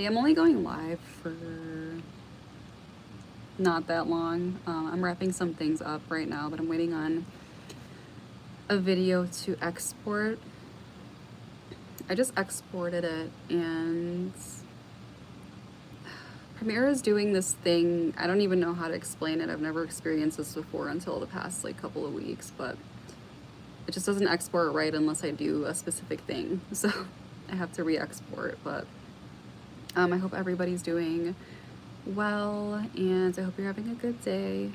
I'm only going live for not that long. I'm wrapping some things up right now, but I'm waiting on a video to export. I just exported it, and Premiere is doing this thing. I don't even know how to explain it. I've never experienced this before until the past like couple of weeks, but it just doesn't export right unless I do a specific thing. So I have to re-export, but I hope everybody's doing well, and I hope you're having a good day.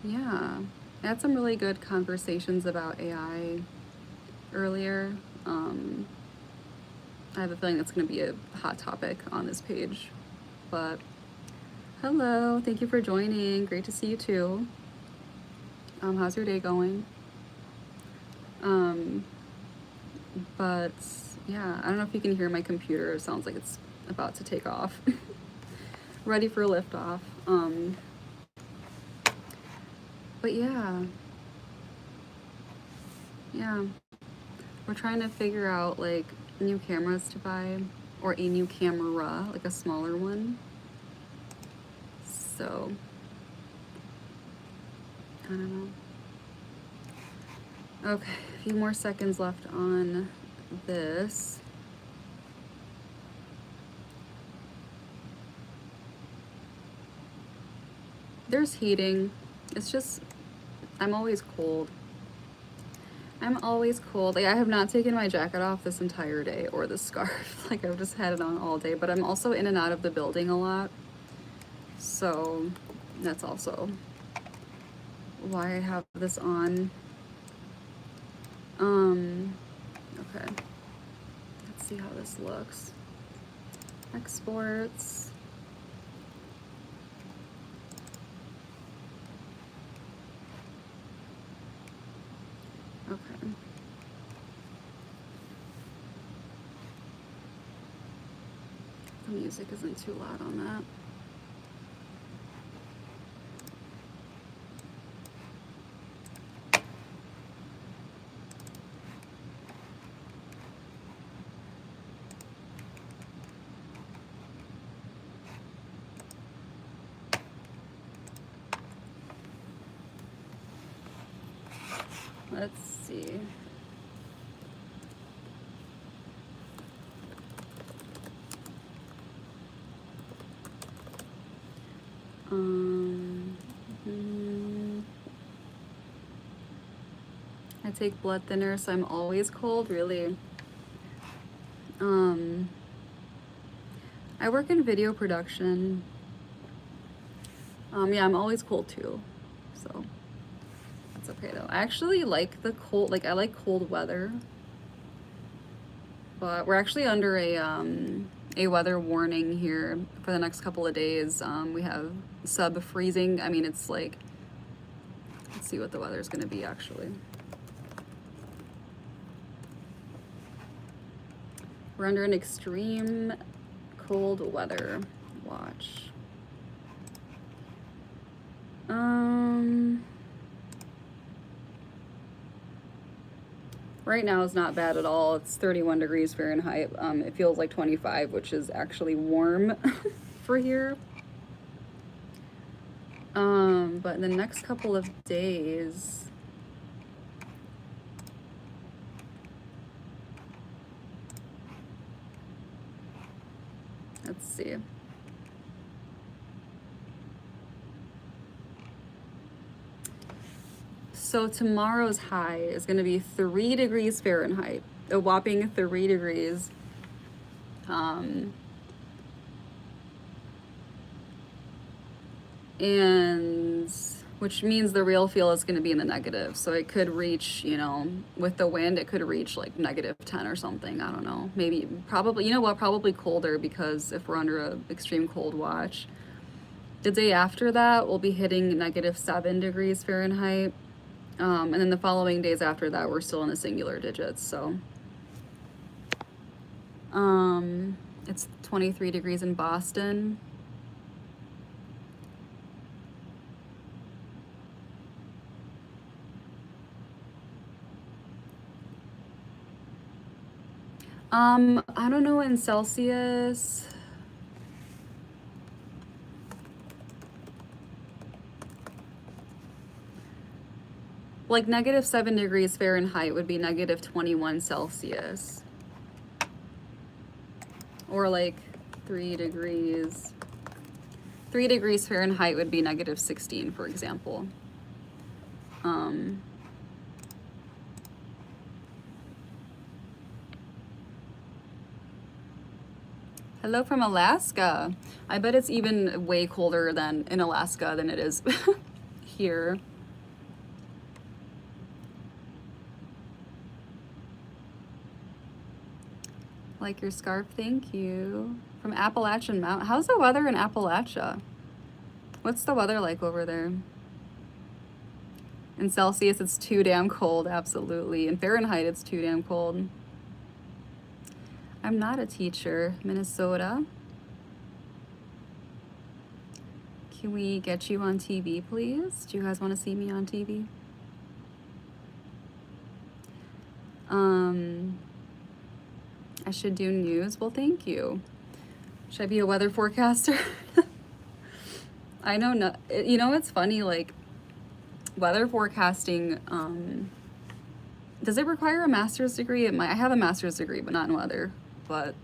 Yeah, I had some really good conversations about AI earlier. I have a feeling that's going to be a hot topic on this page. But hello, thank you for joining. Great to see you too. How's your day going? But yeah, I don't know if you can hear my computer. It sounds like it's about to take off. Ready for liftoff. But yeah, we're trying to figure out like new cameras to buy, or a new camera, like a smaller one. So I don't know. Okay, a few more seconds left on this. There's heating. It's just, I'm always cold. I'm always cold. Like, I have not taken my jacket off this entire day, or the scarf. Like, I've just had it on all day, but I'm also in and out of the building a lot. So that's also why I have this on. Okay. Let's see how this looks. Exports. Okay. The music isn't too loud on that. Let's see. I take blood thinner, so I'm always cold, really. I work in video production. Yeah, I'm always cold too, so that's okay though. I actually like the cold, like I like cold weather, but we're actually under a weather warning here for the next couple of days. We have sub-freezing. I mean, it's like, let's see what the weather's gonna be actually. We're under an extreme cold weather watch. Right now is not bad at all. It's 31 degrees Fahrenheit. It feels like 25, which is actually warm for here. But in the next couple of days, let's see. So tomorrow's high is going to be 3 degrees Fahrenheit, a whopping 3 degrees. And which means the real feel is going to be in the negative. So it could reach, you know, with the wind, it could reach like -10 or something. I don't know. Maybe, probably, you know what, probably colder, because if we're under a extreme cold watch. The day after that, we'll be hitting -7 degrees Fahrenheit. And then the following days after that, we're still in the singular digits. So it's 23 degrees in Boston. I don't know in Celsius. Like -7 degrees Fahrenheit would be -21 Celsius. Or like 3 degrees. 3 degrees Fahrenheit would be -16, for example. Hello from Alaska. I bet it's even way colder than in Alaska than it is here. Like your scarf, thank you. From Appalachian Mountain. How's the weather in Appalachia? What's the weather like over there? In Celsius, it's too damn cold, absolutely. In Fahrenheit, it's too damn cold. I'm not a teacher, Minnesota. Can we get you on TV, please? Do you guys want to see me on TV? I should do news. Well, thank you. Should I be a weather forecaster? I know, no, you know, it's funny, like, weather forecasting, does it require a master's degree? I have a master's degree, but not in weather, but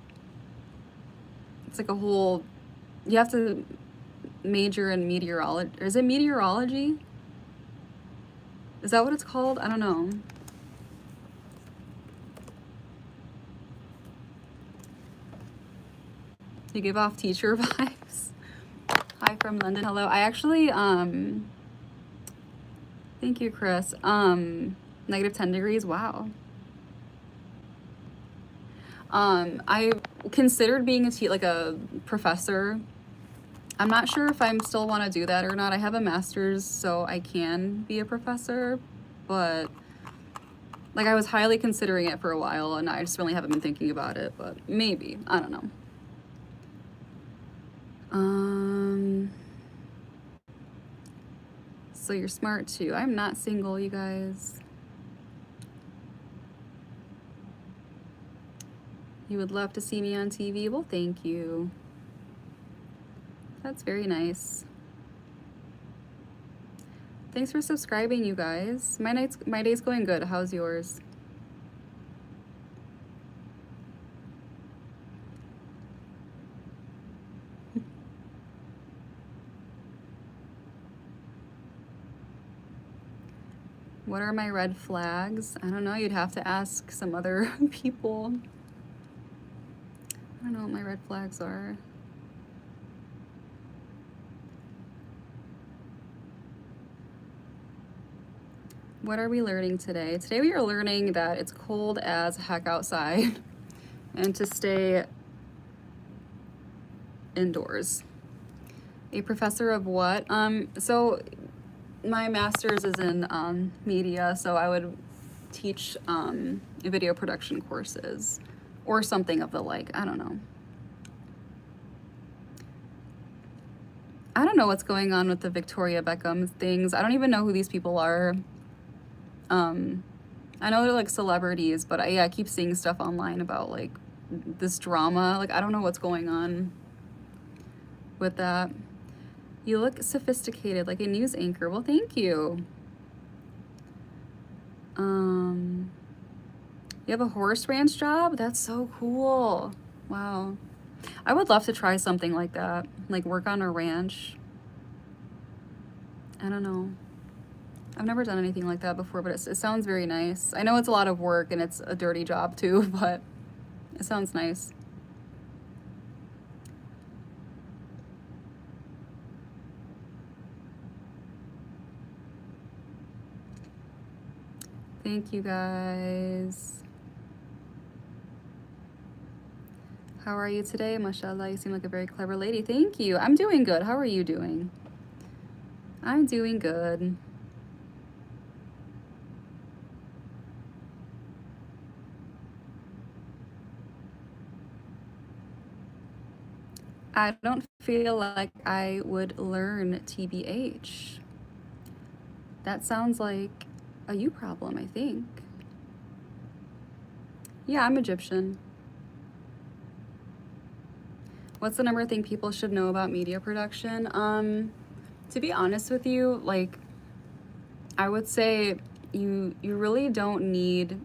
it's like a whole, you have to major in meteorology. Is it meteorology? Is that what it's called? I don't know. You give off teacher vibes. Hi from London. Hello. I actually, thank you, Chris. -10 degrees. Wow. I considered being like a professor. I'm not sure if I still want to do that or not. I have a master's, so I can be a professor, but like I was highly considering it for a while, and I just really haven't been thinking about it, but maybe. I don't know. So you're smart too. I'm not single, you guys. You would love to see me on TV? Well, thank you. That's very nice. Thanks for subscribing, you guys. My day's going good. How's yours? What are my red flags? I don't know. You'd have to ask some other people. I don't know what my red flags are. What are we learning today? Today we are learning that it's cold as heck outside and to stay indoors. A professor of what? So my master's is in media, so I would teach video production courses or something of the like. I don't know. I don't know what's going on with the Victoria Beckham things. I don't even know who these people are. I know they're like celebrities, but I keep seeing stuff online about like this drama. Like, I don't know what's going on with that. You look sophisticated, like a news anchor. Well, thank you. You have a horse ranch job? That's so cool. Wow. I would love to try something like that, like work on a ranch. I don't know. I've never done anything like that before, but it sounds very nice. I know it's a lot of work and it's a dirty job too, but it sounds nice. Thank you guys. How are you today? Mashallah, you seem like a very clever lady. Thank you. I'm doing good. How are you doing? I'm doing good. I don't feel like I would learn TBH. That sounds like a you problem, I think. Yeah, I'm Egyptian. What's the number one thing people should know about media production? To be honest with you, like, I would say you really don't need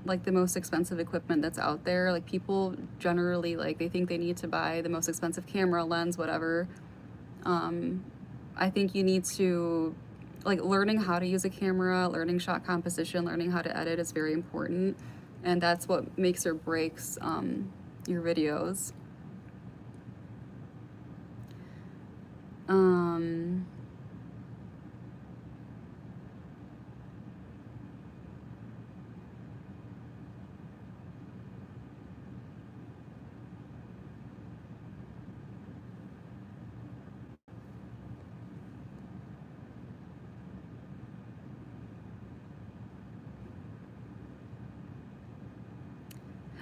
like the most expensive equipment that's out there. Like, people generally, like, they think they need to buy the most expensive camera, lens, whatever. I think you need to, like, learning how to use a camera, learning shot composition, learning how to edit is very important, and that's what makes or breaks your videos.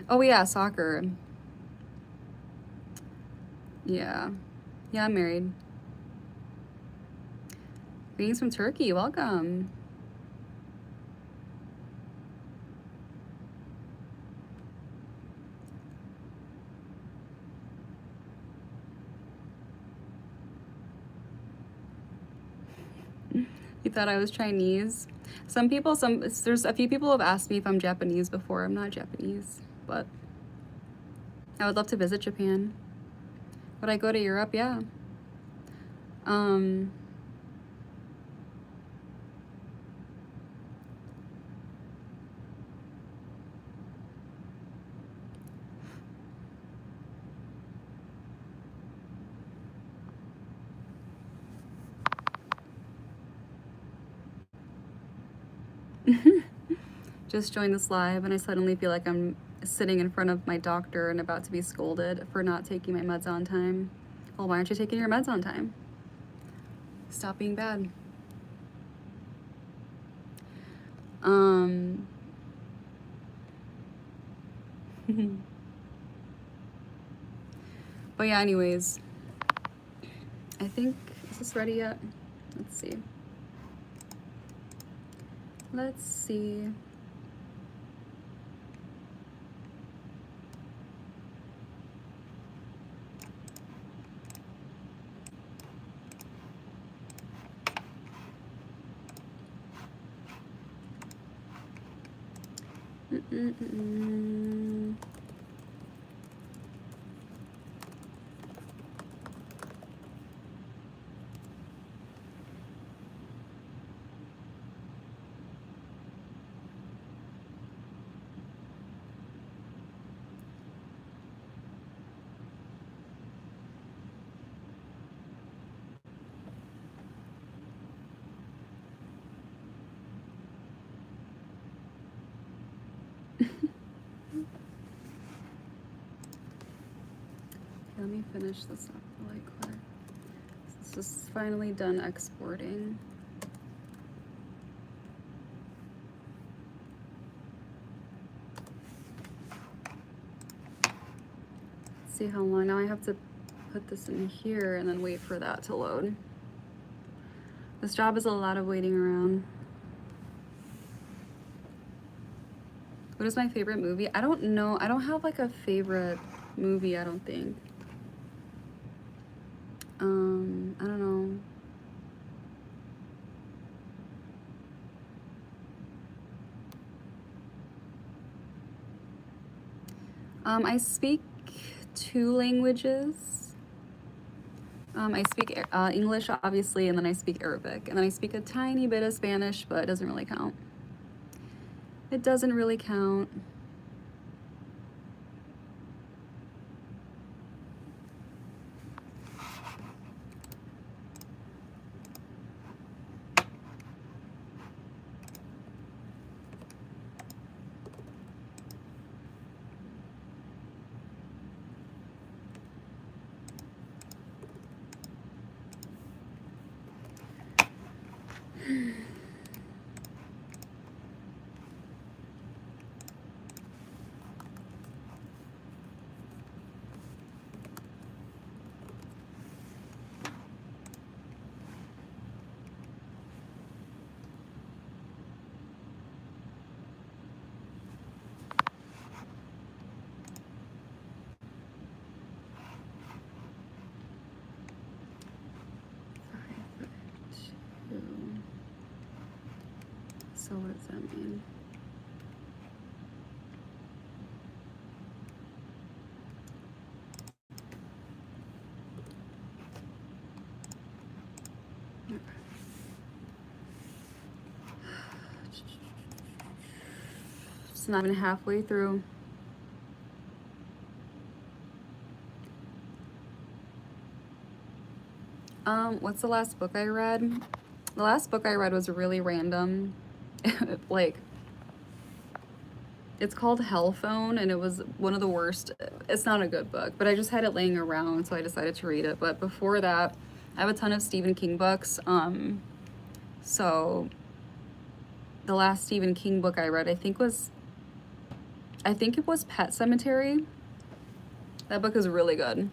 Oh yeah, soccer. Yeah. Yeah, I'm married. Greetings from Turkey, welcome. You thought I was Chinese? There's a few people have asked me if I'm Japanese before. I'm not Japanese, but I would love to visit Japan. Would I go to Europe? Yeah. Just joined this live and I suddenly feel like I'm sitting in front of my doctor and about to be scolded for not taking my meds on time. Well, why aren't you taking your meds on time? Stop being bad. But yeah, anyways, I think, is this ready yet? Let's see. Let's see. Let me finish this up really quick. This is finally done exporting. Let's see how long. Now I have to put this in here and then wait for that to load. This job is a lot of waiting around. What is my favorite movie? I don't know. I don't have like a favorite movie, I don't think. I don't know. I speak 2 languages. I speak English, obviously, and then I speak Arabic. And then I speak a tiny bit of Spanish, but it doesn't really count. It doesn't really count. So what does that mean? It's not even halfway through. What's the last book I read? The last book I read was really random. Like, it's called Hell Phone, and it was one of the worst. It's not a good book, but I just had it laying around, so I decided to read it. But before that, I have a ton of Stephen King books. So the last Stephen King book I read, I think it was Pet Sematary. That book is really good.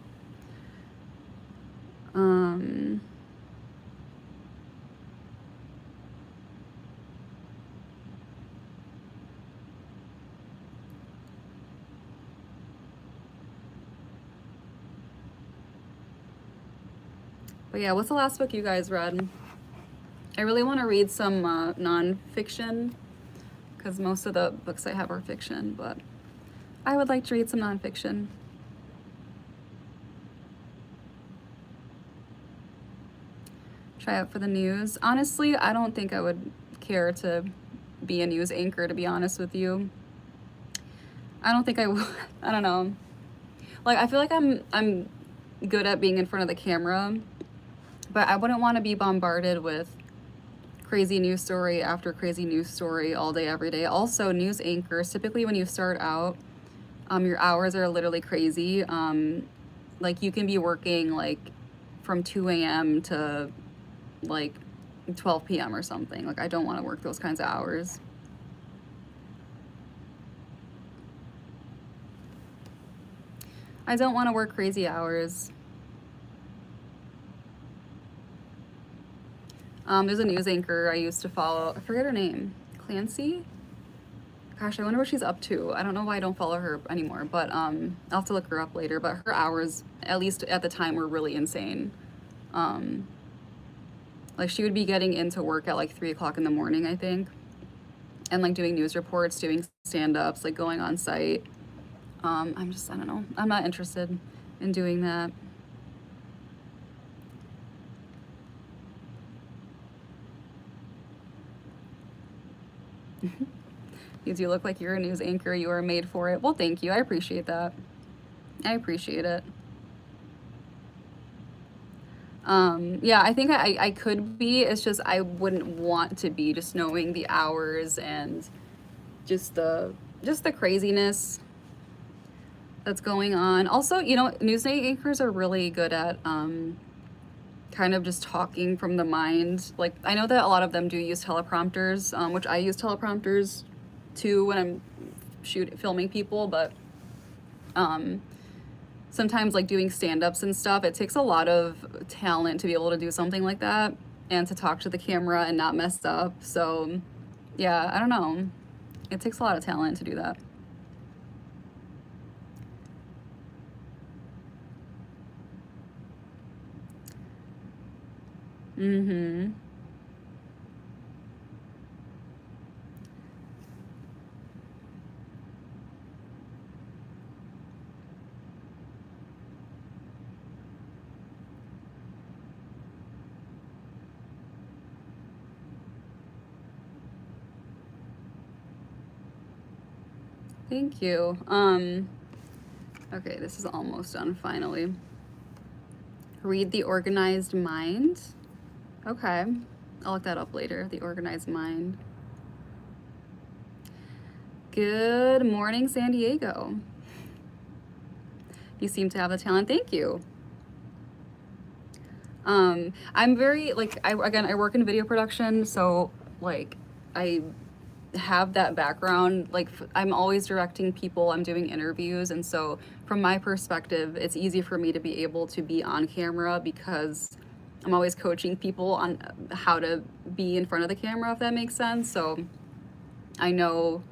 But yeah, what's the last book you guys read? I really want to read some nonfiction, because most of the books I have are fiction, but I would like to read some nonfiction. Try out for the news. Honestly, I don't think I would care to be a news anchor, to be honest with you. I don't think I would. I don't know. Like, I feel like I'm good at being in front of the camera, but I wouldn't want to be bombarded with crazy news story after crazy news story all day, every day. Also, news anchors, typically when you start out, your hours are literally crazy. Like, you can be working like from 2 a.m. to like 12 p.m. or something. Like, I don't want to work those kinds of hours. I don't want to work crazy hours. There's a news anchor I used to follow. I forget her name. Clancy? Gosh, I wonder what she's up to. I don't know why I don't follow her anymore, but I'll have to look her up later. But her hours, at least at the time, were really insane. Like, she would be getting into work at like 3 o'clock in the morning, I think, and like doing news reports, doing stand-ups, like going on site. I don't know. I'm not interested in doing that. Because you look like you're a news anchor, you are made for it. Well, thank you. I appreciate that. I appreciate it. Yeah, I think I could be. It's just I wouldn't want to be, just knowing the hours and just the craziness that's going on. Also, you know, news anchors are really good at kind of just talking from the mind. Like, I know that a lot of them do use teleprompters, which I use teleprompters too when I'm filming people, but sometimes, like doing stand-ups and stuff, it takes a lot of talent to be able to do something like that and to talk to the camera and not mess up. So yeah, I don't know. It takes a lot of talent to do that. Mm-hmm. Thank you. Okay, this is almost done finally. Read The Organized Mind. Okay, I'll look that up later. The Organized Mind. Good morning, San Diego. You seem to have the talent. Thank you. I'm very, like, I work in video production, so like I have that background. Like, I'm always directing people, I'm doing interviews, and so from my perspective, it's easy for me to be able to be on camera because I'm always coaching people on how to be in front of the camera, if that makes sense. So I know,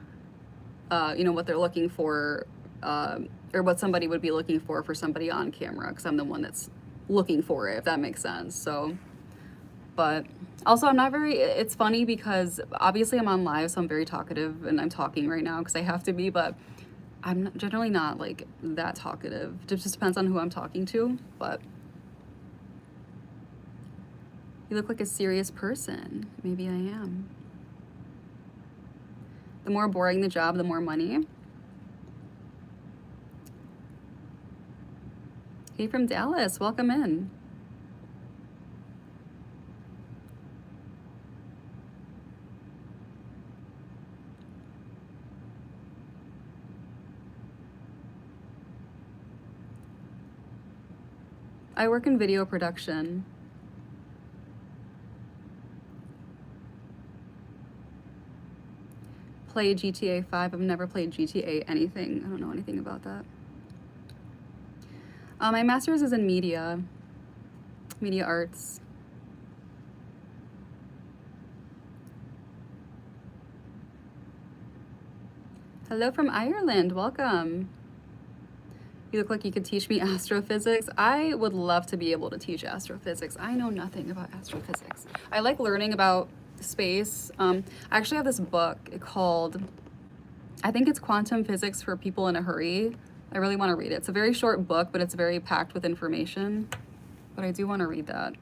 you know, what they're looking for, or what somebody would be looking for somebody on camera, because I'm the one that's looking for it, if that makes sense. So, But also, I'm not very, it's funny because obviously I'm on live, so I'm very talkative and I'm talking right now because I have to be, but generally not like that talkative. It just depends on who I'm talking to, but you look like a serious person. Maybe I am. The more boring the job, the more money. Hey from Dallas, welcome in. I work in video production. Play GTA 5. I've never played GTA anything. I don't know anything about that. My master's is in media arts. Hello from Ireland, welcome. You look like you could teach me astrophysics. I would love to be able to teach astrophysics. I know nothing about astrophysics. I like learning about space. I actually have this book called, I think it's Quantum Physics for People in a Hurry. I really want to read it. It's a very short book, but it's very packed with information. But I do want to read that.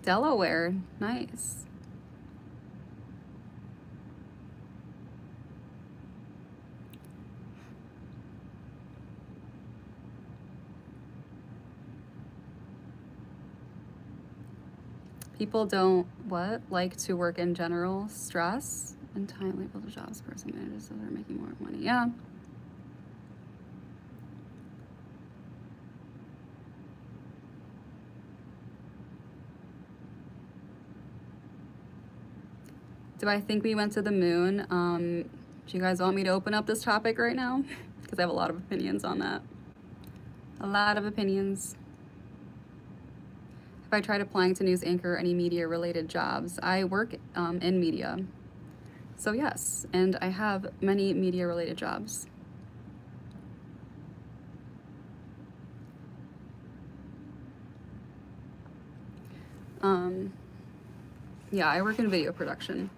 Delaware, nice. People don't, like to work in general, stress, and time labeled jobs, person managers, so they're making more money, yeah. Do I think we went to the moon? Do you guys want me to open up this topic right now? Because I have a lot of opinions on that. A lot of opinions. If I tried applying to news anchor or any media related jobs, I work in media. So yes, and I have many media related jobs. Yeah, I work in video production.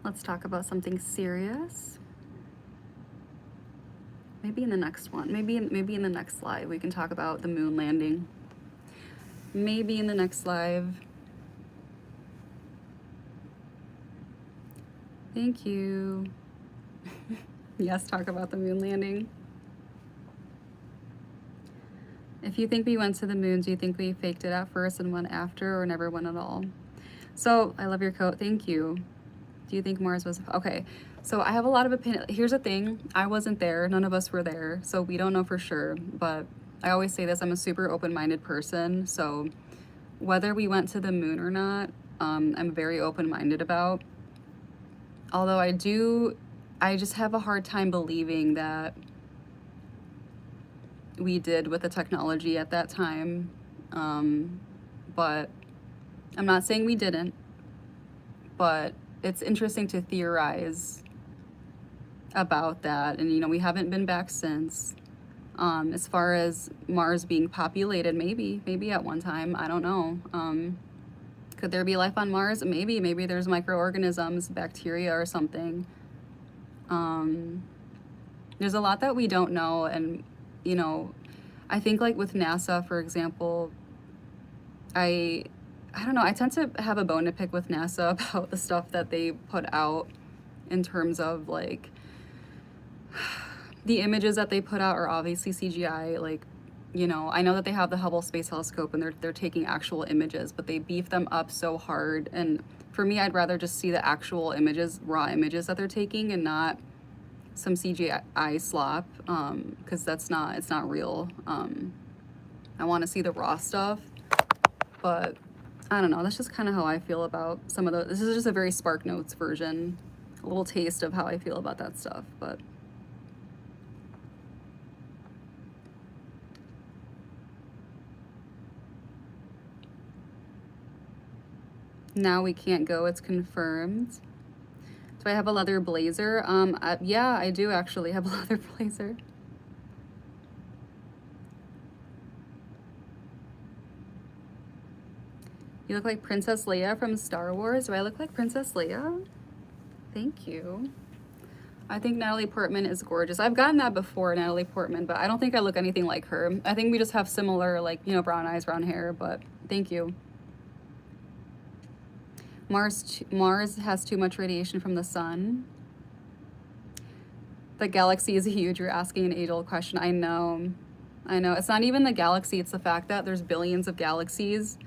Let's talk about something serious. Maybe in the next one. Maybe in the next live we can talk about the moon landing. Maybe in the next live. Thank you. Yes, talk about the moon landing. If you think we went to the moon, do you think we faked it at first and went after, or never went at all? So, I love your coat. Thank you. Do you think Mars was... Okay, so I have a lot of opinion. Here's the thing. I wasn't there. None of us were there. So we don't know for sure. But I always say this. I'm a super open-minded person. So whether we went to the moon or not, I'm very open-minded about. Although I just have a hard time believing that we did with the technology at that time. But I'm not saying we didn't. But it's interesting to theorize about that. And, you know, we haven't been back since. As far as Mars being populated, maybe at one time, I don't know. Could there be life on Mars? Maybe there's microorganisms, bacteria or something. There's a lot that we don't know. And, you know, I think like with NASA, for example, I don't know, I tend to have a bone to pick with NASA about the stuff that they put out in terms of like, the images that they put out are obviously CGI. Like, you know, I know that they have the Hubble Space Telescope and they're taking actual images, but they beef them up so hard. And for me, I'd rather just see the actual images, raw images that they're taking, and not some CGI slop, because it's not real. I want to see the raw stuff, but I don't know. That's just kind of how I feel about some of the. This is just a very Spark Notes version, a little taste of how I feel about that stuff. But now we can't go. It's confirmed. Do I have a leather blazer? Yeah, I do actually have a leather blazer. You look like Princess Leia from Star Wars. Do I look like Princess Leia? Thank you. I think Natalie Portman is gorgeous. I've gotten that before, Natalie Portman, but I don't think I look anything like her. I think we just have similar, like, you know, brown eyes, brown hair, but thank you. Mars has too much radiation from the sun. The galaxy is huge. You're asking an age-old question. I know. It's not even the galaxy. It's the fact that there's billions of galaxies,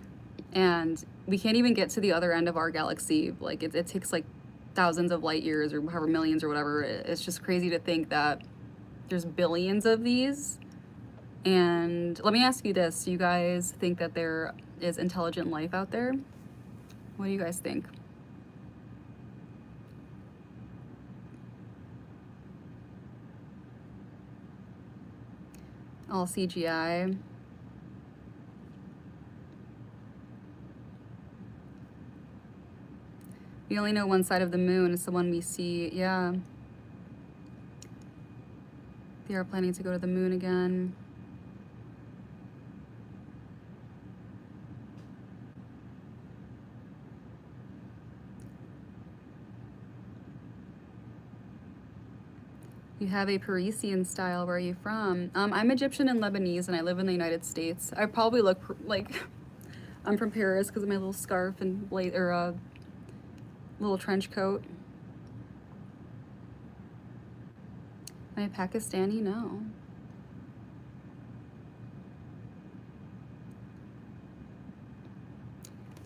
and we can't even get to the other end of our galaxy. Like, it takes like thousands of light years or however millions or whatever. It's just crazy to think that there's billions of these. And let me ask you this. Do you guys think that there is intelligent life out there? What do you guys think? All CGI. We only know one side of the moon. It's the one we see. Yeah. They are planning to go to the moon again. You have a Parisian style. Where are you from? I'm Egyptian and Lebanese, and I live in the United States. I probably look like I'm from Paris because of my little scarf and little trench coat. Am I Pakistani? No.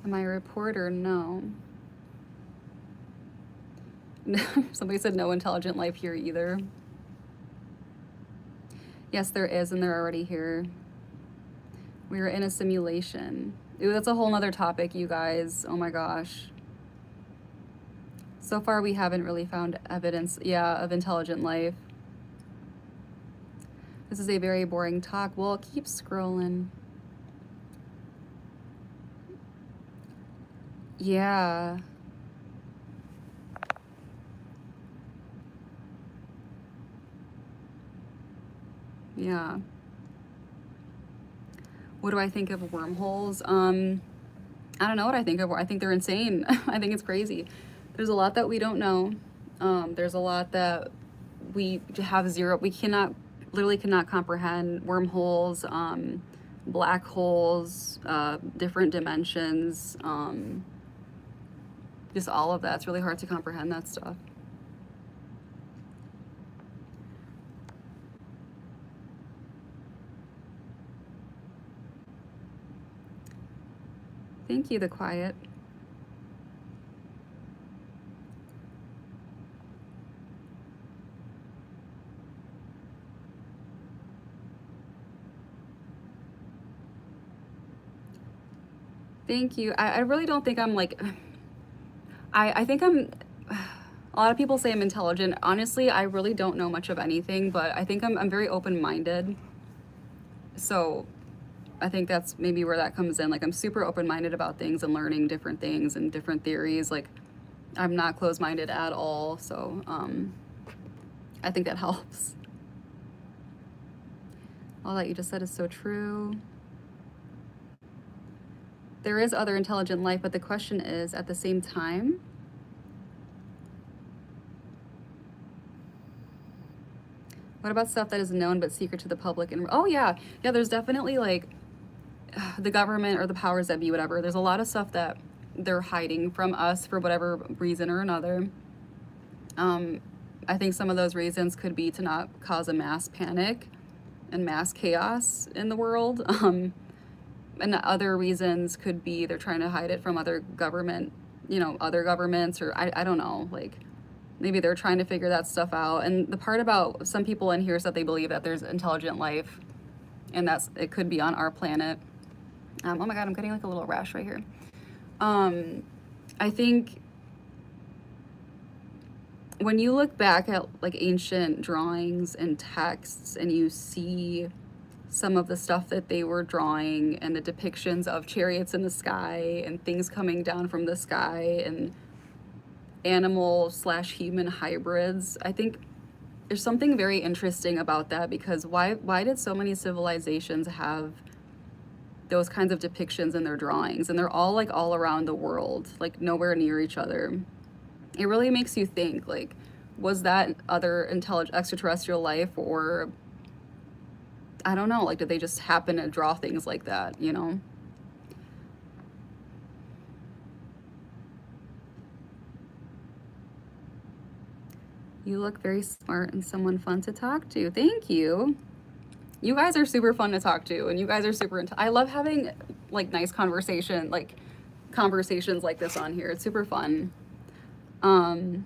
Am I a reporter? No. Somebody said no intelligent life here either. Yes, there is, and they're already here. We are in a simulation. Ooh, that's a whole nother topic, you guys. Oh my gosh. So far, we haven't really found evidence, of intelligent life. This is a very boring talk. Well, keep scrolling. Yeah. Yeah. What do I think of wormholes? I don't know what I think of. I think they're insane. I think it's crazy. There's a lot that we don't know. There's a lot that we have we literally cannot comprehend. Wormholes, black holes, different dimensions, just all of that. It's really hard to comprehend that stuff. Thank you, The Quiet. Thank you. I really don't think I'm like, I think I'm, a lot of people say I'm intelligent. Honestly, I really don't know much of anything, but I think I'm very open-minded. So I think that's maybe where that comes in. Like, I'm super open-minded about things and learning different things and different theories. Like, I'm not closed-minded at all. So I think that helps. All that you just said is so true. There is other intelligent life, but the question is, at the same time, what about stuff that is known but secret to the public? And oh yeah, there's definitely like the government or the powers that be, whatever. There's a lot of stuff that they're hiding from us for whatever reason or another. I think some of those reasons could be to not cause a mass panic and mass chaos in the world. And other reasons could be they're trying to hide it from other governments, or I don't know, like maybe they're trying to figure that stuff out. And the part about some people in here is that they believe that there's intelligent life and it could be on our planet. Oh my God, I'm getting like a little rash right here. I think when you look back at like ancient drawings and texts and you see some of the stuff that they were drawing and the depictions of chariots in the sky and things coming down from the sky and animal slash human hybrids, I think there's something very interesting about that, because why did so many civilizations have those kinds of depictions in their drawings? And they're all like all around the world, like nowhere near each other. It really makes you think, like, was that other intelligent extraterrestrial life, or I don't know, like, did they just happen to draw things like that, you know? You look very smart and someone fun to talk to. Thank you. You guys are super fun to talk to, and you guys are super I love having like nice conversations like this on here. It's super fun. Um,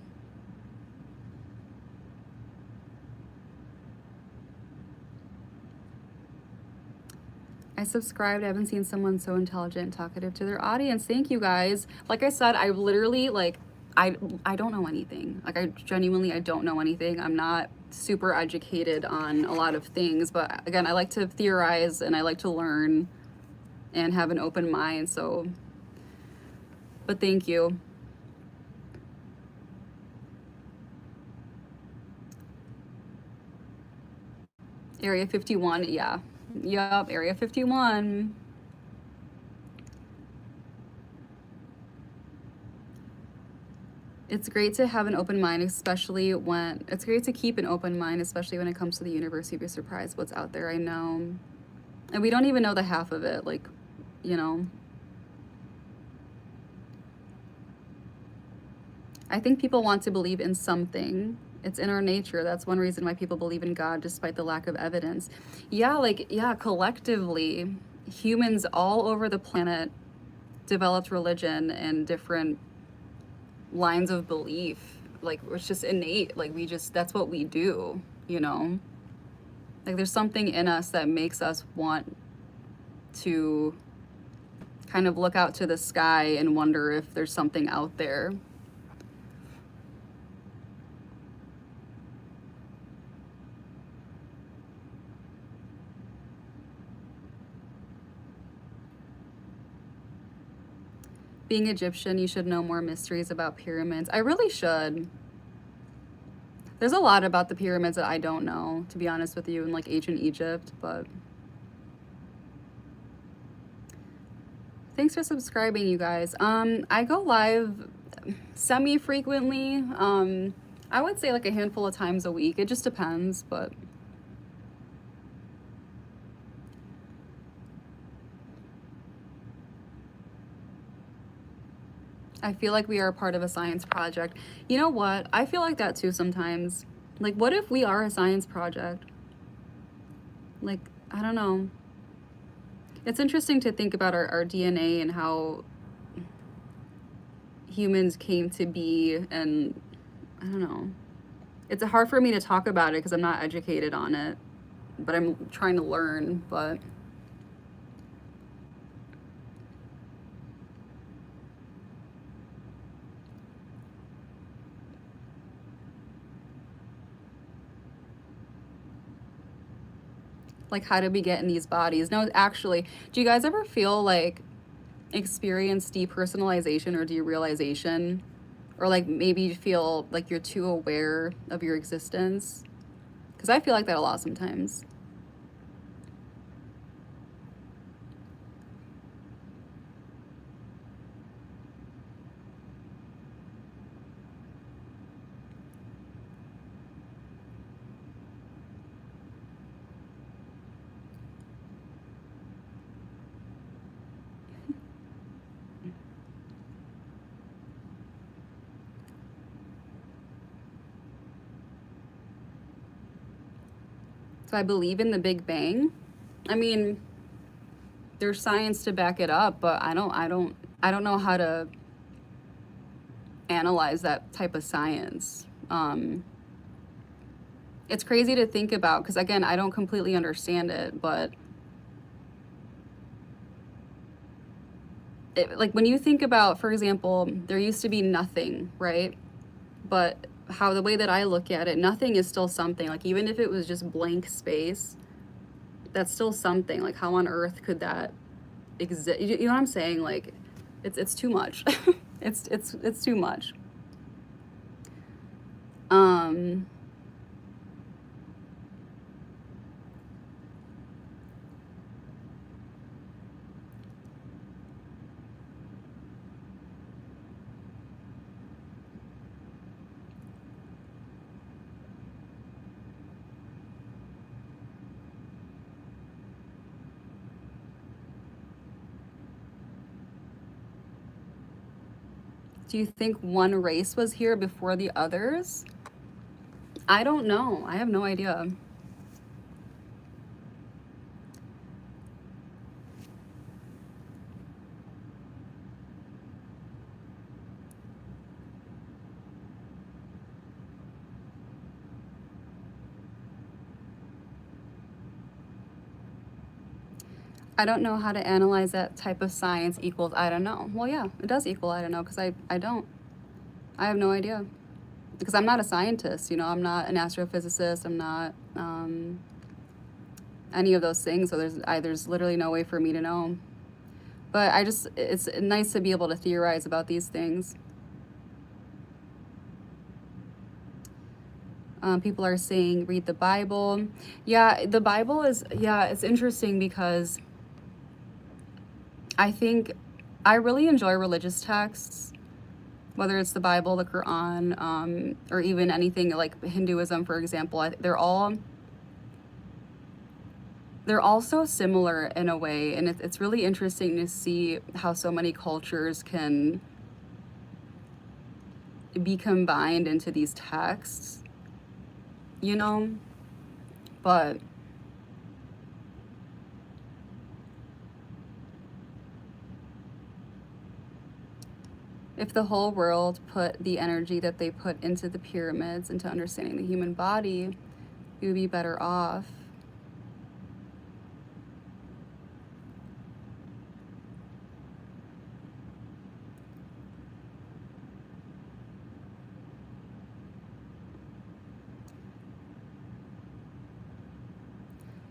I subscribed. I haven't seen someone so intelligent and talkative to their audience. Thank you guys. Like I said, I literally like I don't know anything. Like I genuinely I don't know anything. I'm not super educated on a lot of things, but again, I like to theorize and I like to learn and have an open mind. So, but thank you. Area 51, yeah. Yup, Area 51. It's great to have an open mind, especially when it's great to keep an open mind, especially when it comes to the universe. You'd be surprised what's out there. I know. And we don't even know the half of it, like, you know. I think people want to believe in something. It's in our nature. That's one reason why people believe in God despite the lack of evidence. Yeah, like, yeah, collectively, humans all over the planet developed religion and different lines of belief. Like, it's just innate. Like, that's what we do, you know? Like, there's something in us that makes us want to kind of look out to the sky and wonder if there's something out there. Being Egyptian, you should know more mysteries about pyramids. I really should. There's a lot about the pyramids that I don't know, to be honest with you, in like ancient Egypt, but thanks for subscribing, you guys. I go live semi-frequently. I would say like a handful of times a week. It just depends, but I feel like we are a part of a science project. You know what? I feel like that too sometimes. Like, what if we are a science project? Like, I don't know. It's interesting to think about our DNA and how humans came to be, and I don't know. It's hard for me to talk about it because I'm not educated on it, but I'm trying to learn, but like, how did we get in these bodies? No, actually, do you guys ever feel like experience depersonalization or derealization? Or like maybe you feel like you're too aware of your existence? Because I feel like that a lot sometimes. So I believe in the Big Bang. I mean, there's science to back it up, but I don't know how to analyze that type of science. It's crazy to think about because again, I don't completely understand it, but like when you think about, for example, there used to be nothing, right? But how the way that I look at it, nothing is still something. Like even if it was just blank space, that's still something. Like how on earth could that exist? You know what I'm saying? Like it's too much. It's too much. Um do you think one race was here before the others? I don't know. I have no idea. I don't know how to analyze that type of science equals I don't know. Well, yeah, it does equal I don't know because I don't. I have no idea. Because I'm not a scientist, you know, I'm not an astrophysicist, I'm not any of those things. So there's literally no way for me to know. But it's nice to be able to theorize about these things. People are saying read the Bible. Yeah, the Bible it's interesting because I think I really enjoy religious texts, whether it's the Bible, the Quran, or even anything like Hinduism, for example. They're all so similar in a way, and it's really interesting to see how so many cultures can be combined into these texts, you know? But if the whole world put the energy that they put into the pyramids, into understanding the human body, we would be better off.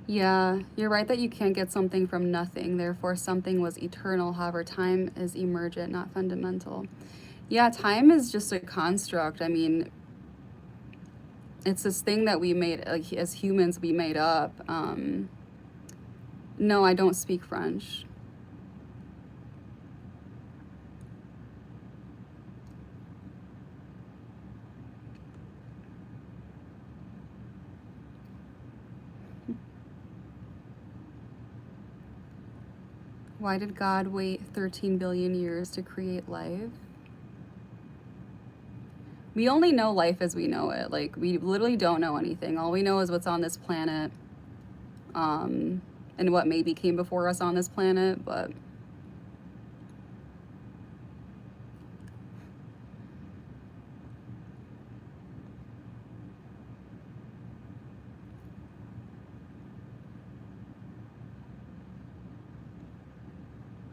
Yeah, you're right that you can't get something from nothing. Therefore, something was eternal. However, time is emergent, not fundamental. Yeah, time is just a construct. I mean, it's this thing that we made, like, as humans, we made up. No, I don't speak French. Why did God wait 13 billion years to create life? We only know life as we know it. Like, we literally don't know anything. All we know is what's on this planet, and what maybe came before us on this planet, but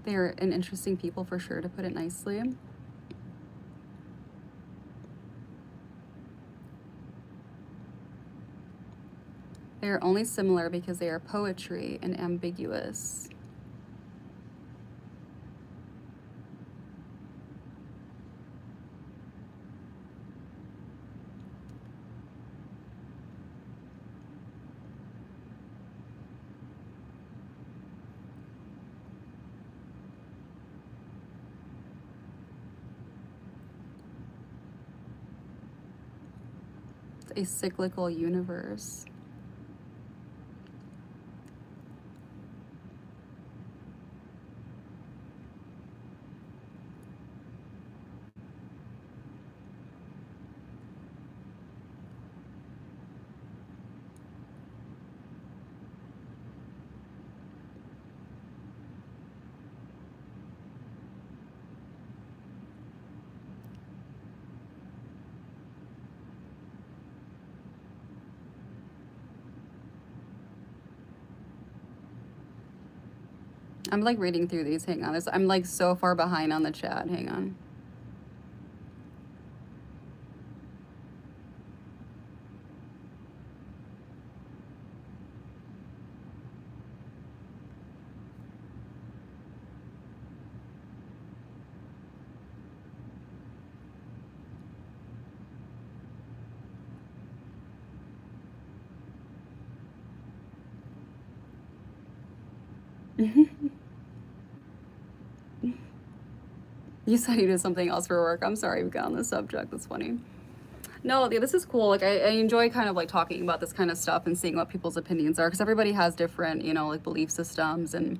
they're an interesting people for sure, to put it nicely. They are only similar because they are poetry and ambiguous. It's a cyclical universe. I'm like reading through these. Hang on. I'm like so far behind on the chat. Hang on. You said you did something else for work. I'm sorry we got on this subject. That's funny. No, yeah, this is cool. Like I enjoy kind of like talking about this kind of stuff and seeing what people's opinions are because everybody has different, you know, like belief systems, and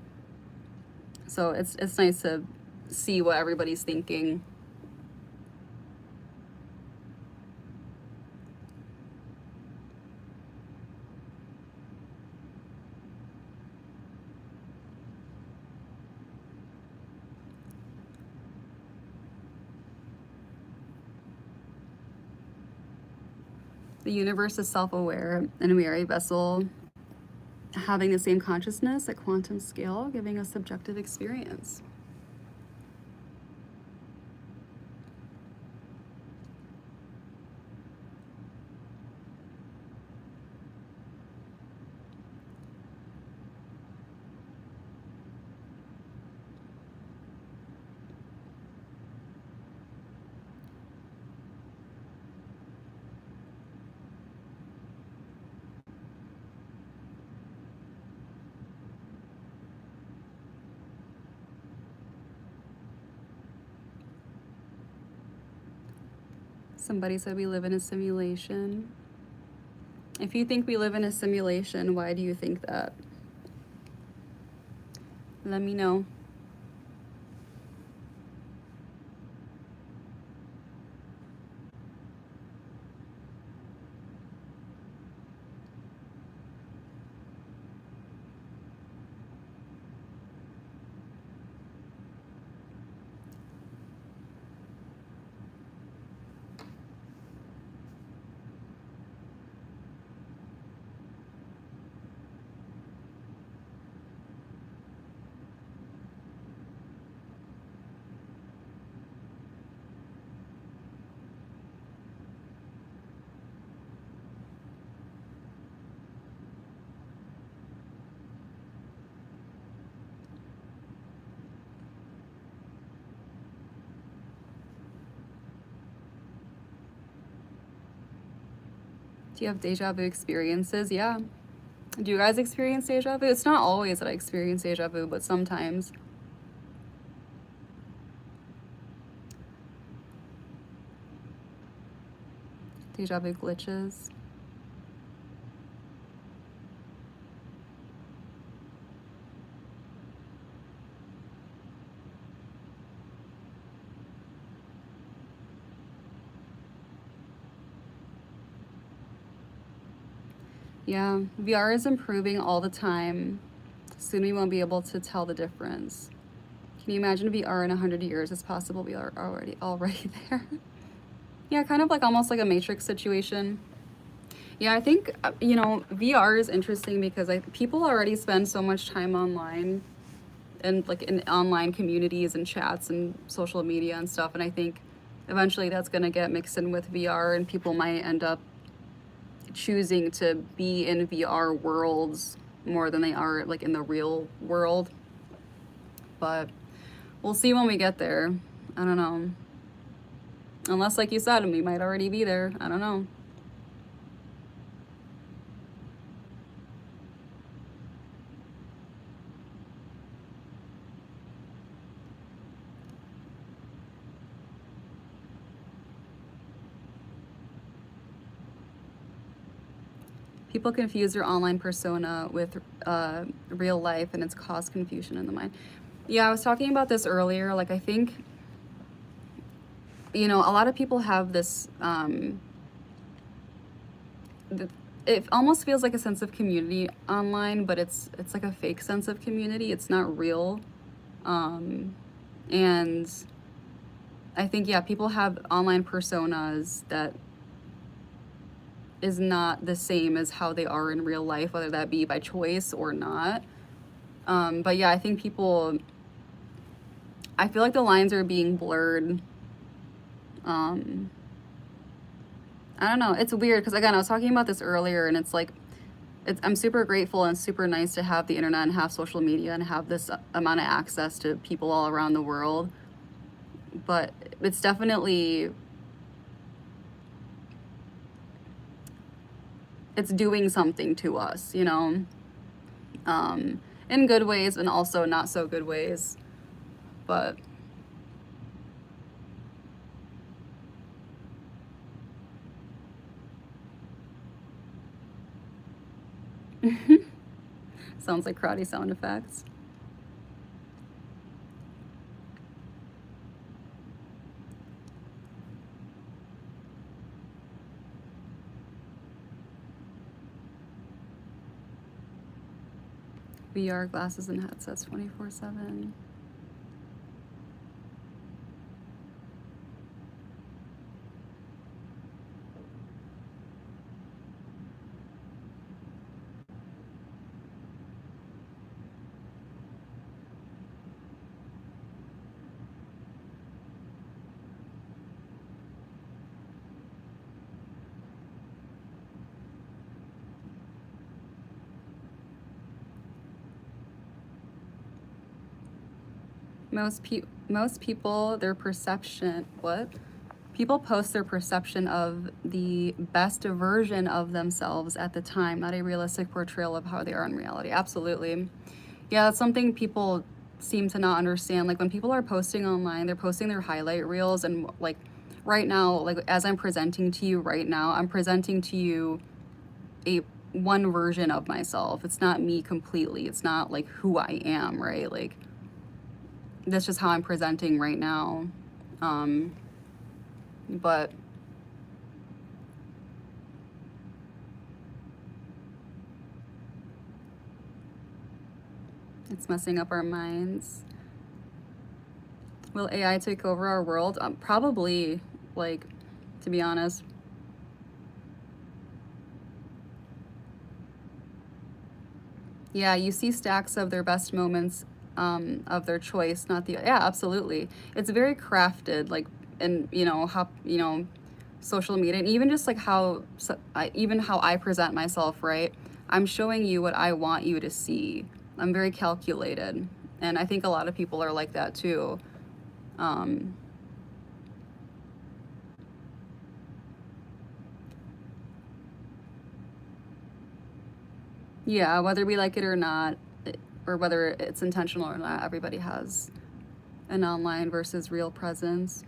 so it's nice to see what everybody's thinking. The universe is self-aware and we are a vessel having the same consciousness at quantum scale, giving us subjective experience. Somebody said we live in a simulation. If you think we live in a simulation, why do you think that? Let me know. Do you have deja vu experiences? Yeah. Do you guys experience deja vu? It's not always that I experience deja vu, but sometimes. Deja vu glitches. Yeah, VR is improving all the time. Soon we won't be able to tell the difference. Can you imagine VR in 100 years? It's possible we are already there. Yeah, kind of like almost like a Matrix situation. Yeah, I think you know, VR is interesting because people already spend so much time online and like in online communities and chats and social media and stuff, and I think eventually that's going to get mixed in with VR and people might end up choosing to be in VR worlds more than they are like in the real world. But we'll see when we get there. I don't know. Unless, like you said, we might already be there. I don't know. People confuse their online persona with real life, and it's caused confusion in the mind. Yeah, I was talking about this earlier. Like, I think, you know, a lot of people have this, it almost feels like a sense of community online, but it's like a fake sense of community. It's not real. And I think, yeah, people have online personas that is not the same as how they are in real life, whether that be by choice or not. But yeah, I think people, I feel like the lines are being blurred. Um, I don't know. It's weird because again, I was talking about this earlier, and it's like I'm super grateful and super nice to have the internet and have social media and have this amount of access to people all around the world. But it's definitely it's doing something to us, you know, in good ways and also not so good ways. But sounds like karate sound effects. VR glasses and headsets 24/7. Most people, their perception, what? People post their perception of the best version of themselves at the time, not a realistic portrayal of how they are in reality. Absolutely. Yeah, that's something people seem to not understand. Like when people are posting online, they're posting their highlight reels, and like right now, like as I'm presenting to you right now, I'm presenting to you a one version of myself. It's not me completely. It's not like who I am, right? Like that's just how I'm presenting right now. Um, but it's messing up our minds. Will AI take over our world? Probably, like, to be honest. Yeah, you see stacks of their best moments of their choice, not the, yeah, absolutely. It's very crafted, like, and, you know, how, you know, social media, and even just like how, even how I present myself, right? I'm showing you what I want you to see. I'm very calculated. And I think a lot of people are like that too. Um, Yeah, whether we like it or not, or whether it's intentional or not, everybody has an online versus real presence.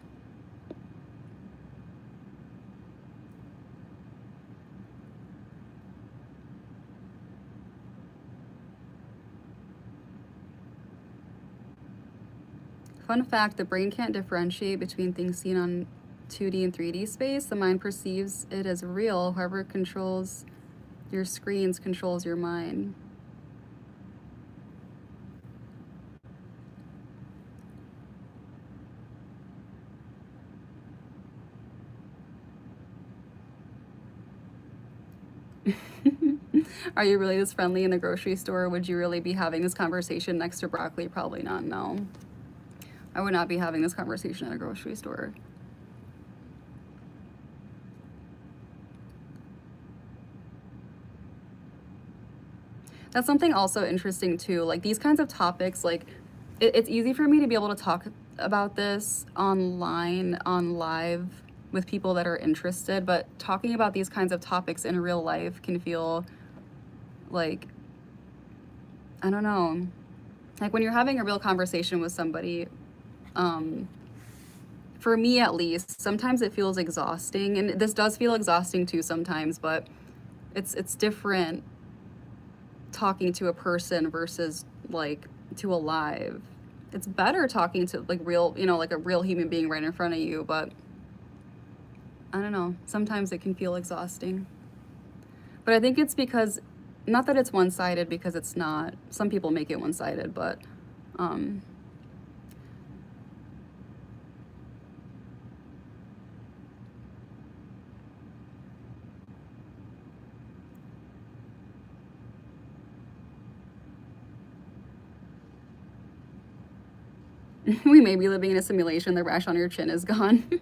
Fun fact, the brain can't differentiate between things seen on 2D and 3D space. The mind perceives it as real. Whoever controls your screens controls your mind. Are you really this friendly in the grocery store? Would you really be having this conversation next to broccoli? Probably not, no. I would not be having this conversation at a grocery store. That's something also interesting too. Like these kinds of topics, like it's easy for me to be able to talk about this online, on live with people that are interested, but talking about these kinds of topics in real life can feel like, I don't know, like when you're having a real conversation with somebody, um, for me at least, sometimes it feels exhausting, and this does feel exhausting too sometimes, but it's different talking to a person versus like to a live. It's better talking to like real, you know, like a real human being right in front of you, but I don't know. Sometimes it can feel exhausting. But I think it's because not that it's one-sided because it's not. Some people make it one-sided, but um We may be living in a simulation. The rash on your chin is gone.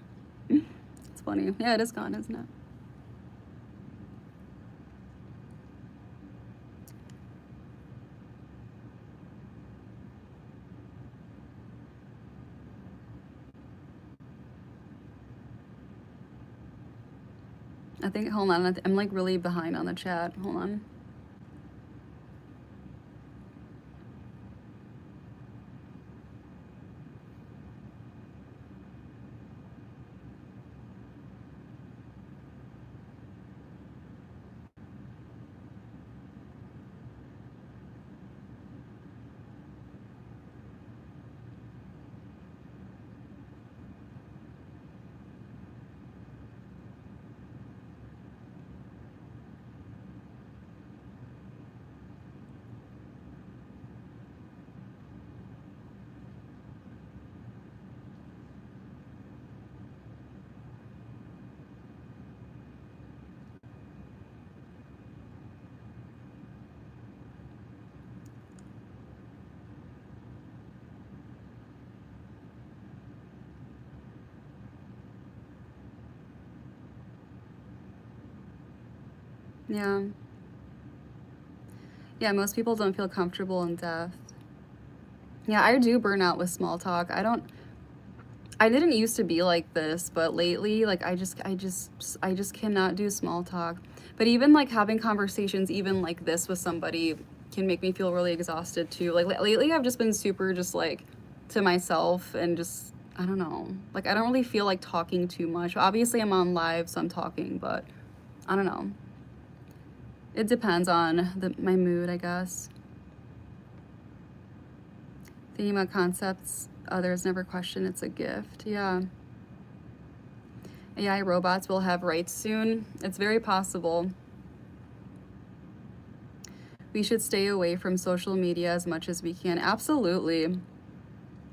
It's funny. Yeah, it is gone, isn't it? I think, hold on, I'm like really behind on the chat. Hold on. Yeah. Yeah, most people don't feel comfortable in death. Yeah, I do burn out with small talk. I didn't used to be like this, but lately, like I just cannot do small talk. But even like having conversations, even like this with somebody, can make me feel really exhausted too. Like lately, I've just been super just like to myself and just I don't know. Like I don't really feel like talking too much. Obviously, I'm on live, so I'm talking, but I don't know. It depends on my mood, I guess. Thinking about concepts others never question, it's a gift. Yeah. AI robots will have rights soon. It's very possible. We should stay away from social media as much as we can. Absolutely.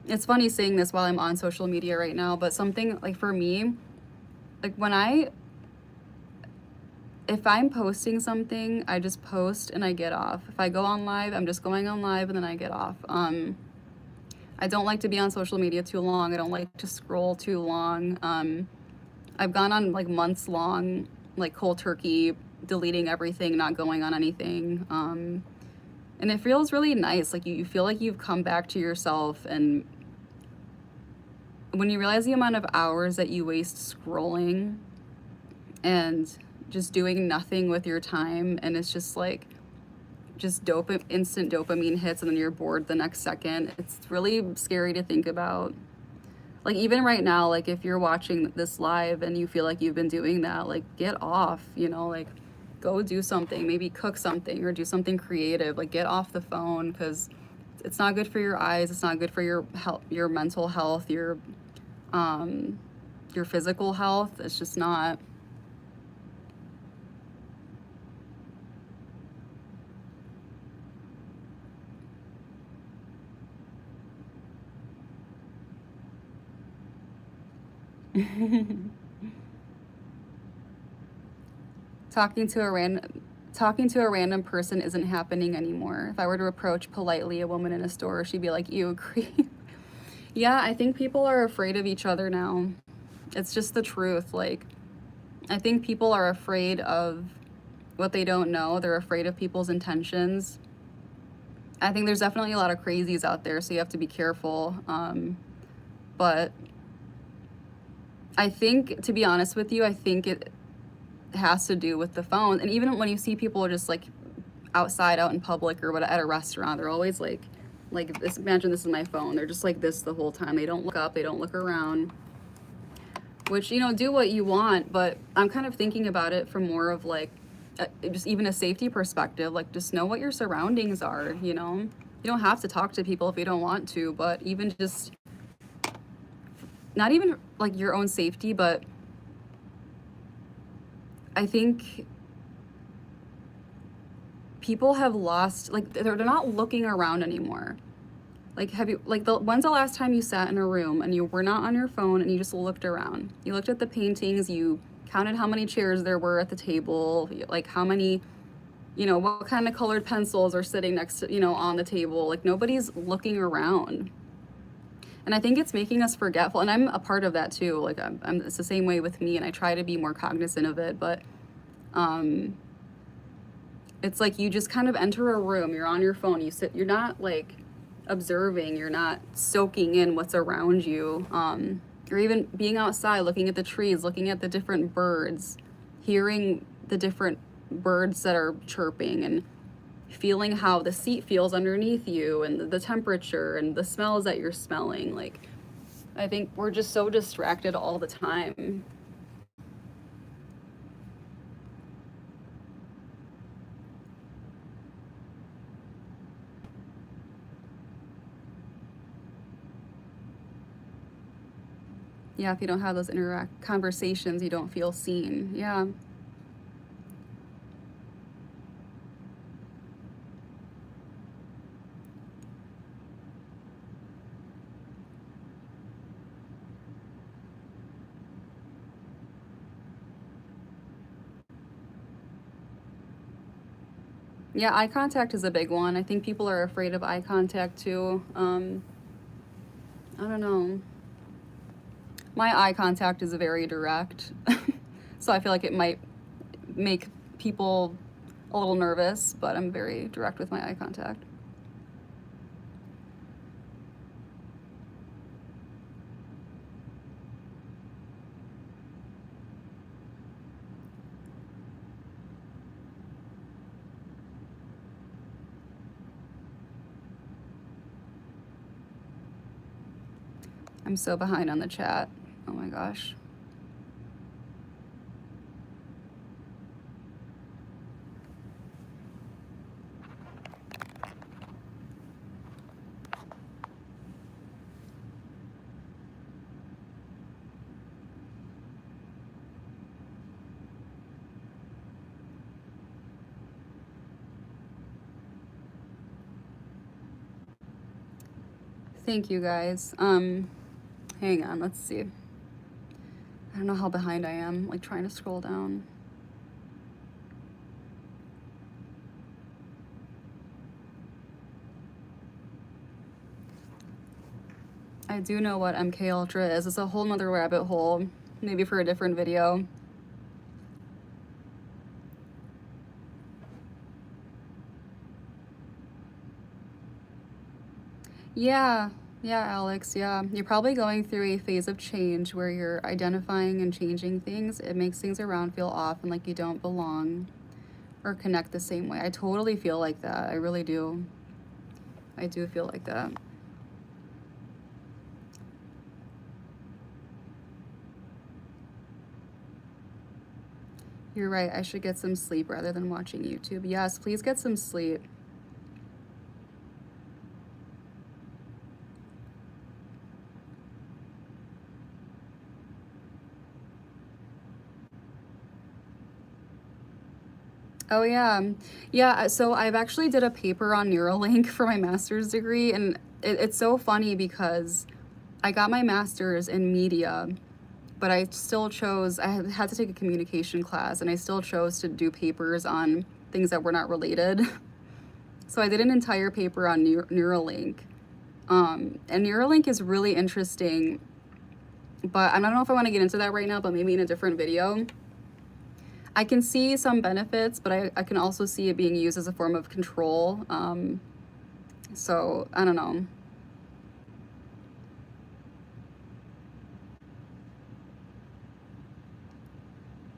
It's funny saying this while I'm on social media right now, but something like for me, like if I'm posting something, I just post and I get off. If I go on live, I'm just going on live and then I get off. I don't like to be on social media too long. I don't like to scroll too long. I've gone on like months long, like cold turkey, deleting everything, not going on anything. And it feels really nice. Like you feel like you've come back to yourself. And when you realize the amount of hours that you waste scrolling and just doing nothing with your time, and it's just like, just instant dopamine hits and then you're bored the next second. It's really scary to think about. Like even right now, like if you're watching this live and you feel like you've been doing that, like get off, like go do something, maybe cook something or do something creative, like get off the phone because it's not good for your eyes, it's not good for your health, your mental health, your physical health. It's just not. talking to a random Talking to a random person isn't happening anymore. If I were to approach politely a woman in a store, she'd be like, "You creep." Yeah, I think people are afraid of each other now. It's just the truth. Like, I think people are afraid of what they don't know. They're afraid of people's intentions. I think there's definitely a lot of crazies out there, so you have to be careful. But I think, to be honest with you, I think it has to do with the phone. And even when you see people just like outside, out in public or what at a restaurant, they're always like this. Imagine this is my phone. They're just like this the whole time. They don't look up. They don't look around. Which do what you want. But I'm kind of thinking about it from more of like just even a safety perspective. Like just know what your surroundings are. You don't have to talk to people if you don't want to. But even just not even like your own safety, but I think people have lost, like they're not looking around anymore. Like when's the last time you sat in a room and you were not on your phone and you just looked around? You looked at the paintings, you counted how many chairs there were at the table, like how many, what kind of colored pencils are sitting next to, on the table. Like nobody's looking around. And I think it's making us forgetful. And I'm a part of that too. Like, it's the same way with me, and I try to be more cognizant of it. But it's like you just kind of enter a room, you're on your phone, you sit, you're not like observing, you're not soaking in what's around you. Or even being outside, looking at the trees, looking at the different birds, hearing the different birds that are chirping, and feeling how the seat feels underneath you, and the temperature and the smells that you're smelling. Like, I think we're just so distracted all the time. Yeah, if you don't have those interact conversations, you don't feel seen. Yeah. Yeah, eye contact is a big one. I think people are afraid of eye contact too. I don't know. My eye contact is very direct. So I feel like it might make people a little nervous, but I'm very direct with my eye contact. I'm so behind on the chat. Oh my gosh. Thank you guys. Hang on, let's see. I don't know how behind I am, like trying to scroll down. I do know what MK Ultra is. It's a whole nother rabbit hole, maybe for a different video. Yeah, yeah, Alex, yeah. You're probably going through a phase of change where you're identifying and changing things. It makes things around feel off and like you don't belong or connect the same way. I totally feel like that. I really do. I do feel like that. You're right. I should get some sleep rather than watching YouTube. Yes, please get some sleep. Oh yeah. Yeah, so I've actually did a paper on Neuralink for my master's degree, and it's so funny because I got my master's in media, but I still chose, I had to take a communication class, and I still chose to do papers on things that were not related. So I did an entire paper on Neuralink. And Neuralink is really interesting, but I don't know if I want to get into that right now, but maybe in a different video. I can see some benefits, but I can also see it being used as a form of control. So I don't know.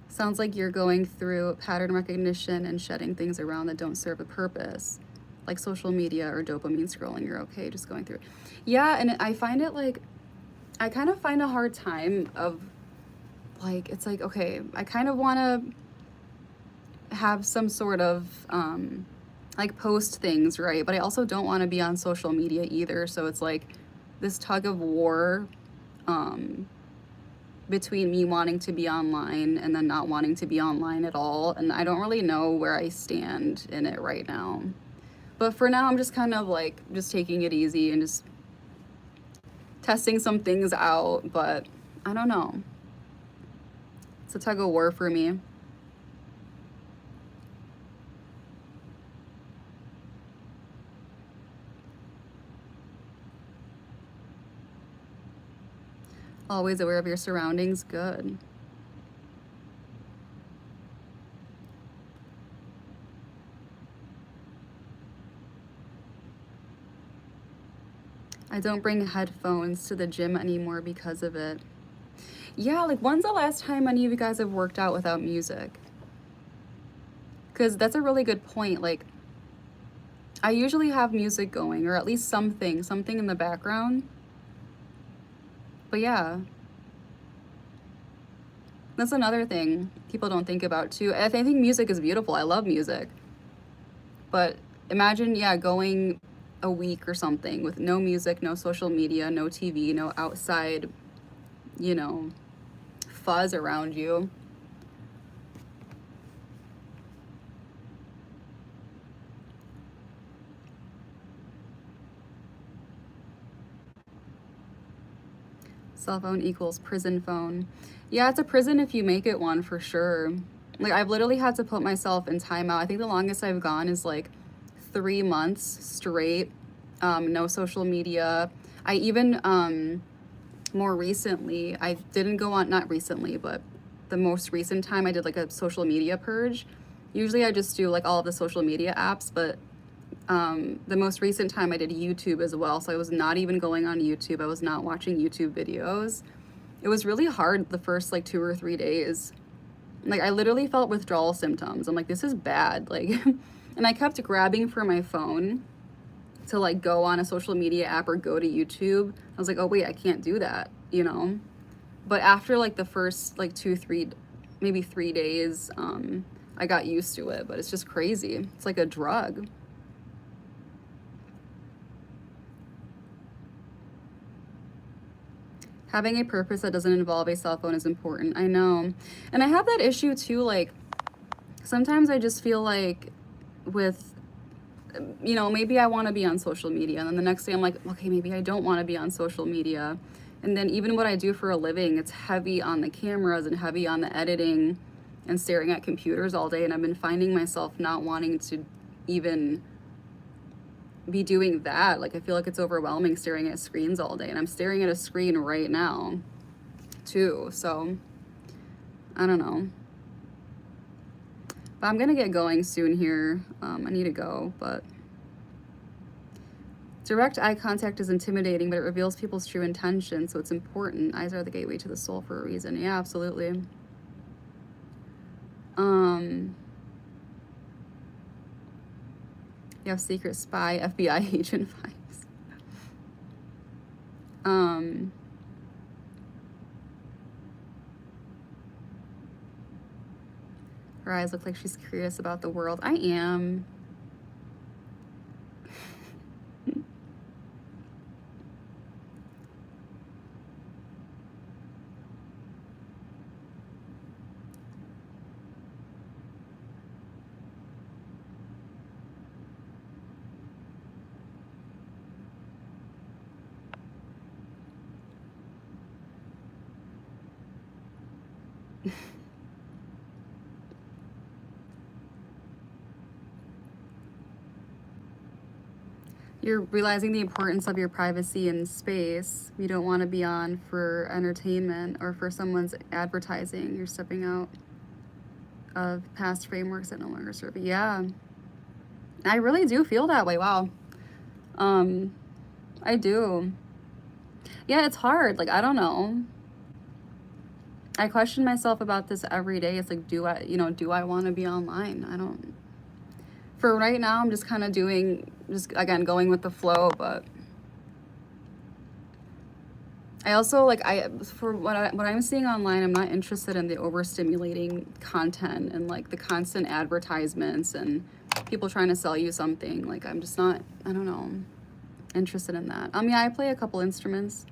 Sounds like you're going through pattern recognition and shedding things around that don't serve a purpose, like social media or dopamine scrolling. You're okay just going through. Yeah, and I find it like, I kind of find a hard time of like, it's like, okay, I kind of want to have some sort of like post things, right? But I also don't want to be on social media either. So it's like this tug of war between me wanting to be online and then not wanting to be online at all. And I don't really know where I stand in it right now. But for now, I'm just kind of like just taking it easy and just testing some things out. But I don't know. It's a tug of war for me. Always aware of your surroundings. Good. I don't bring headphones to the gym anymore because of it. Yeah, like when's the last time any of you guys have worked out without music? Because that's a really good point. Like, I usually have music going, or at least something in the background. But yeah, that's another thing people don't think about too. I think music is beautiful. I love music. But imagine, yeah, going a week or something with no music, no social media, no TV, no outside, you know, fuzz around you. Cell phone equals prison phone. Yeah, it's a prison if you make it one for sure. Like, I've literally had to put myself in timeout. I think the longest I've gone is like 3 months straight, no social media. I even, more recently, I didn't go on, not recently, but the most recent time I did like a social media purge. Usually I just do like all of the social media apps, but the most recent time I did YouTube as well. So I was not even going on YouTube. I was not watching YouTube videos. It was really hard the first like 2 or 3 days. Like I literally felt withdrawal symptoms. I'm like, this is bad. Like, and I kept grabbing for my phone to like go on a social media app or go to YouTube. I was like, oh wait, I can't do that, you know? But after like the first like 2, 3, maybe 3 days, I got used to it, but it's just crazy. It's like a drug. Having a purpose that doesn't involve a cell phone is important. I know. And I have that issue too. Like, sometimes I just feel like with, you know, maybe I want to be on social media. And then the next day I'm like, okay, maybe I don't want to be on social media. And then even what I do for a living, it's heavy on the cameras and heavy on the editing and staring at computers all day. And I've been finding myself not wanting to even be doing that. Like I feel like it's overwhelming staring at screens all day, and I'm staring at a screen right now too. So I don't know, but I'm gonna get going soon here. I need to go, but direct eye contact is intimidating, but it reveals people's true intention, so it's important. Eyes are the gateway to the soul for a reason. Yeah, absolutely. You have secret spy FBI agent vibes. Her eyes look like she's curious about the world. I am. You're realizing the importance of your privacy and space. You don't want to be on for entertainment or for someone's advertising. You're stepping out of past frameworks that no longer serve you. Yeah, I really do feel that way. Wow. I do. Yeah, it's hard. Like, I don't know. I question myself about this every day. It's like, do I want to be online? I don't. For right now, I'm just kind of just again, going with the flow, but I also like for what I'm seeing online, I'm not interested in the overstimulating content and like the constant advertisements and people trying to sell you something. Like I'm just not, I don't know, interested in that. Yeah, I play a couple instruments.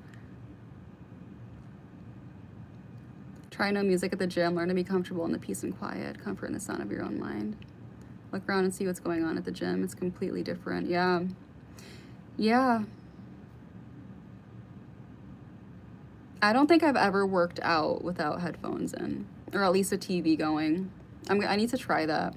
Try no music at the gym. Learn to be comfortable in the peace and quiet, comfort in the sound of your own mind. Look around and see what's going on at the gym. It's completely different. Yeah. Yeah. I don't think I've ever worked out without headphones in, or at least a TV going. I need to try that.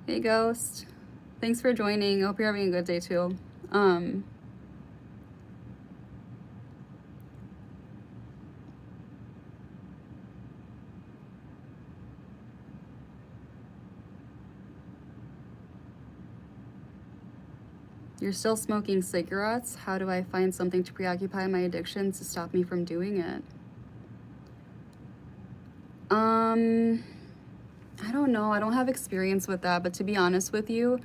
Hey, Ghost. Thanks for joining. I hope you're having a good day too. You're still smoking cigarettes? How do I find something to preoccupy my addiction to stop me from doing it? I don't know. I don't have experience with that, but to be honest with you,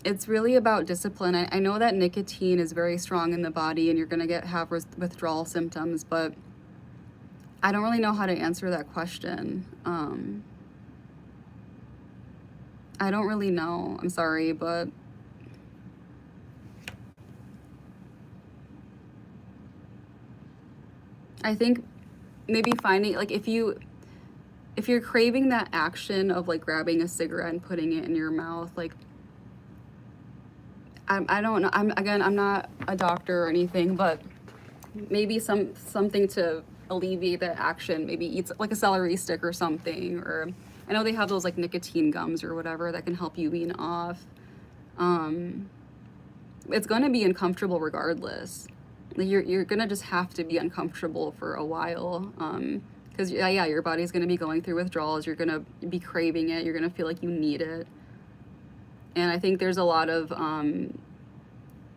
it's really about discipline. I know that nicotine is very strong in the body and you're going to have withdrawal symptoms, but I don't really know how to answer that question. I don't really know. I'm sorry, but I think maybe finding, like, if you're craving that action of like grabbing a cigarette and putting it in your mouth, like, I don't know. I'm not a doctor or anything, but maybe something to alleviate that action. Maybe eat like a celery stick or something, or I know they have those like nicotine gums or whatever that can help you wean off. It's going to be uncomfortable regardless. Like, you're gonna just have to be uncomfortable for a while, because yeah, your body's gonna be going through withdrawals. You're gonna be craving it. You're gonna feel like you need it. And I think there's a lot of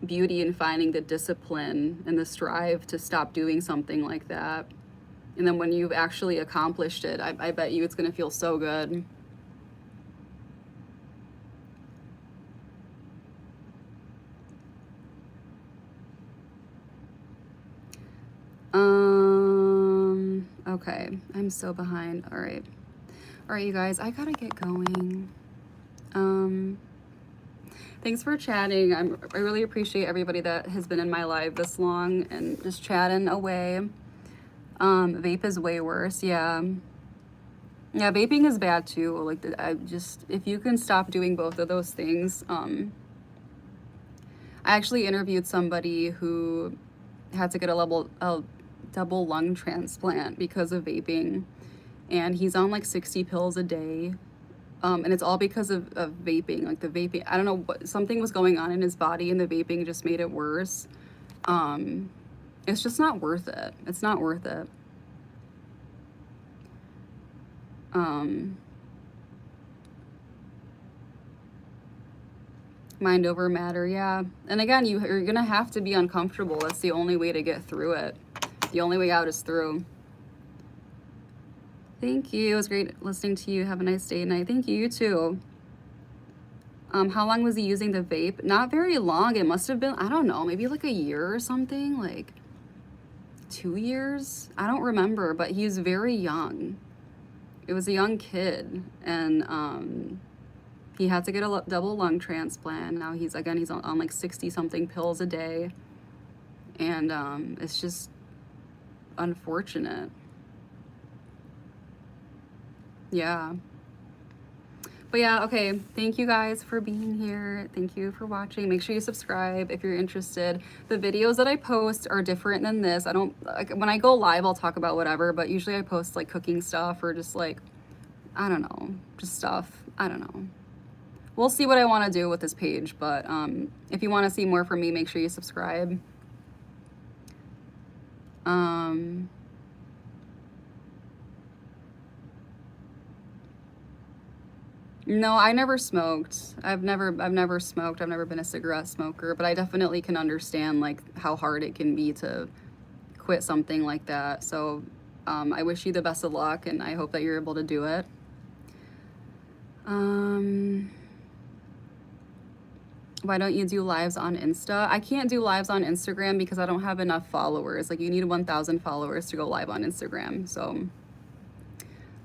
beauty in finding the discipline and the strive to stop doing something like that. And then when you've actually accomplished it, I bet you it's going to feel so good. Okay, I'm so behind. All right, you guys, I gotta get going. Thanks for chatting. I really appreciate everybody that has been in my live this long and just chatting away. Vape is way worse. Yeah, vaping is bad too. Like, if you can stop doing both of those things. I actually interviewed somebody who had to get a double lung transplant because of vaping, and he's on like 60 pills a day. And it's all because of vaping. Like, the vaping, I don't know what, something was going on in his body and the vaping just made it worse. It's just not worth it. It's not worth it. Mind over matter, yeah. And again, you're gonna have to be uncomfortable. That's the only way to get through it. The only way out is through. Thank you. It was great listening to you. Have a nice day and night. Thank you. You too. How long was he using the vape? Not very long. It must have been, I don't know, maybe like a year or something, like 2 years. I don't remember, but he was very young. It was a young kid, and he had to get a double lung transplant. Now he's on like 60 something pills a day, and it's just unfortunate. Yeah. But yeah, okay. Thank you guys for being here. Thank you for watching. Make sure you subscribe if you're interested. The videos that I post are different than this. I don't, like, when I go live, I'll talk about whatever, but usually I post like cooking stuff or just like, I don't know, just stuff. I don't know. We'll see what I want to do with this page, but if you want to see more from me, make sure you subscribe. No, I never smoked. I've never smoked. I've never been a cigarette smoker, but I definitely can understand like how hard it can be to quit something like that. So I wish you the best of luck, and I hope that you're able to do it. Why don't you do lives on Insta? I can't do lives on Instagram because I don't have enough followers. Like, you need 1,000 followers to go live on Instagram. So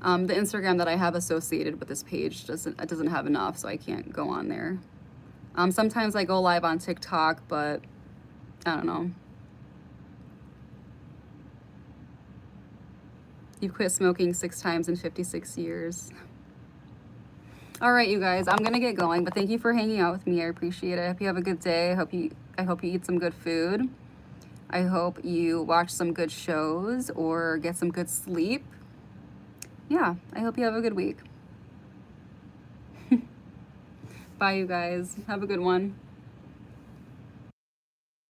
the Instagram that I have associated with this page doesn't have enough, so I can't go on there. Sometimes I go live on TikTok, but I don't know. You've quit smoking 6 times in 56 years. All right, you guys, I'm gonna get going, but thank you for hanging out with me. I appreciate it. I hope you have a good day. I hope you eat some good food. I hope you watch some good shows or get some good sleep. Yeah, I hope you have a good week. Bye, you guys. Have a good one.